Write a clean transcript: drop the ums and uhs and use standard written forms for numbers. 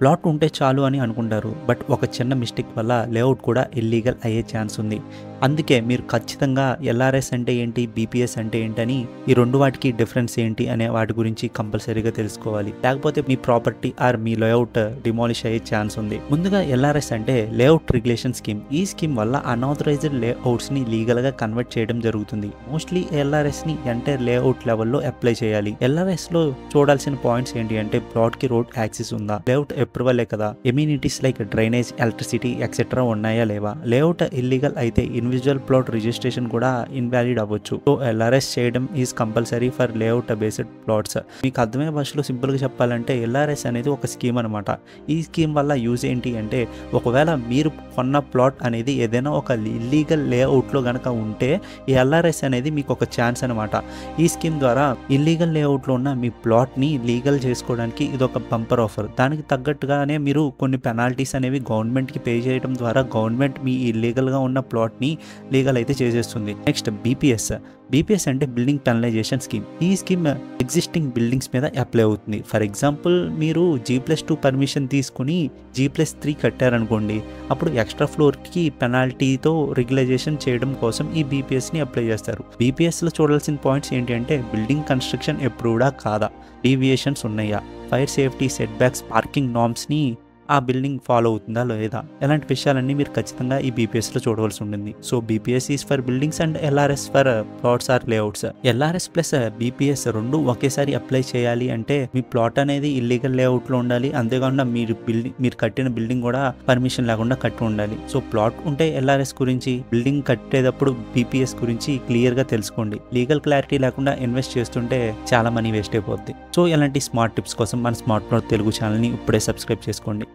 Plot ఉంటే చాలు అని అనుకుంటారు. బట్ ఒక చిన్న మిస్టేక్ వల్ల లేఅవుట్ కూడా ఇల్లీగల్ అయ్యే ఛాన్స్ ఉంది. అందుకే మీరు ఖచ్చితంగా ఎల్ఆర్ఎస్ అంటే ఏంటి, బీపీఎస్ అంటే ఏంటని, ఈ రెండు వాటికి డిఫరెన్స్ ఏంటి అనే వాటి గురించి కంపల్సరీగా తెలుసుకోవాలి. లేకపోతే మీ ప్రాపర్టీ ఆర్ మీ లేఅవుట్ డిమాలిష్ అయ్యే ఛాన్స్ ఉంది. ముందుగా ఎల్ఆర్ఎస్ అంటే లేఅవుట్ రెగ్యులేషన్ స్కీమ్. ఈ స్కీమ్ వల్ల అన్ఆథరైజ్డ్ లేఅవుట్స్ని లీగల్గా కన్వర్ట్ చేయడం జరుగుతుంది. మోస్ట్లీ ఎల్ఆర్ఎస్ని ఎంటైర్ లేఅవుట్ లెవెల్లో అప్లై చేయాలి. ఎల్ఆర్ఎస్లో చూడాల్సిన పాయింట్స్ ఏంటి అంటే ప్లాట్కి రోడ్ యాక్సెస్ ఉందా, లేఅవుట్ అప్రూవలే కదా, amenities like drainage, electricity etcetera ఉన్నాయా లేవా, లేఅవుట్ ఇల్లీగల్ అయితే ఇండివిజువల్ ప్లాట్ రిజిస్ట్రేషన్ కూడా ఇన్వాలిడ్ అవ్వచ్చు. సో ఎల్ఆర్ఎస్ చేయడం is compulsory for layout based plots. మీకు అర్థమయ్యే భాషలో సింపుల్గా చెప్పాలంటే ఎల్ఆర్ఎస్ అనేది ఒక స్కీమ్ అనమాట. ఈ స్కీమ్ వల్ల యూజ్ ఏంటి అంటే ఒకవేళ మీరు కొన్న ప్లాట్ అనేది ఏదైనా ఒక ఇల్లీగల్ లేఅవుట్లో కనుక ఉంటే ఈ ఎల్ఆర్ఎస్ అనేది మీకు ఒక ఛాన్స్ అనమాట. ఈ స్కీమ్ ద్వారా ఇల్లీగల్ లేఅవుట్లో ఉన్న మీ ప్లాట్ని లీగల్ చేసుకోవడానికి ఇది ఒక బంపర్ ఆఫర్. దానికి తగ్గట్టుగానే మీరు కొన్ని పెనాల్టీస్ అనేవి గవర్నమెంట్కి పే చేయడం ద్వారా గవర్నమెంట్ మీ ఇల్లీగల్గా ఉన్న ప్లాట్ని లీగల్ అయితే చేసేస్తుంది. నెక్స్ట్ బీపీఎస్ అంటే బిల్డింగ్ పెనలైజేషన్ స్కీమ్. ఈ స్కీమ్ ఎగ్జిస్టింగ్ బిల్డింగ్స్ మీద అప్లై అవుతుంది. ఫర్ ఎగ్జాంపుల్ మీరు G+2 పర్మిషన్ తీసుకుని G+3 కట్టారనుకోండి, అప్పుడు ఎక్స్ట్రా ఫ్లోర్కి పెనాల్టీతో రెగ్యులైజేషన్ చేయడం కోసం ఈ బీపీఎస్ని అప్లై చేస్తారు. బీపీఎస్లో చూడాల్సిన పాయింట్స్ ఏంటి అంటే బిల్డింగ్ కన్స్ట్రక్షన్ అప్రూవ్డా కాదా, డీవియేషన్స్ ఉన్నాయా, fire safety, setbacks, parking నార్మ్స్ని ఆ బిల్డింగ్ ఫాలో అవుతుందా లేదా, ఇలాంటి విషయాలన్నీ మీరు ఖచ్చితంగా ఈ బీపీఎస్లో చూడవలసి ఉంటుంది. So BPS is for buildings and LRS for plots or layouts. LRS plus BPS రెండు ఒకేసారి అప్లై చేయాలి అంటే మీ ప్లాట్ అనేది ఇల్లీగల్ లేఅవుట్లో ఉండాలి. అంతేకాకుండా మీరు కట్టిన బిల్డింగ్ కూడా పర్మిషన్ లేకుండా కట్టి ఉండాలి. సో ప్లాట్ ఉంటే ఎల్ఆర్ఎస్ గురించి, బిల్డింగ్ కట్టేటప్పుడు బీపీఎస్ గురించి క్లియర్గా తెలుసుకోండి. లీగల్ క్లారిటీ లేకుండా ఇన్వెస్ట్ చేస్తుంటే చాలా మనీ వేస్ట్ అయిపోద్ది. సో ఇలాంటి స్మార్ట్ టిప్స్ కోసం మన స్మార్ట్ నోట్ తెలుగు ఛానల్ని ఇప్పుడే సబ్స్క్రైబ్ చేసుకోండి.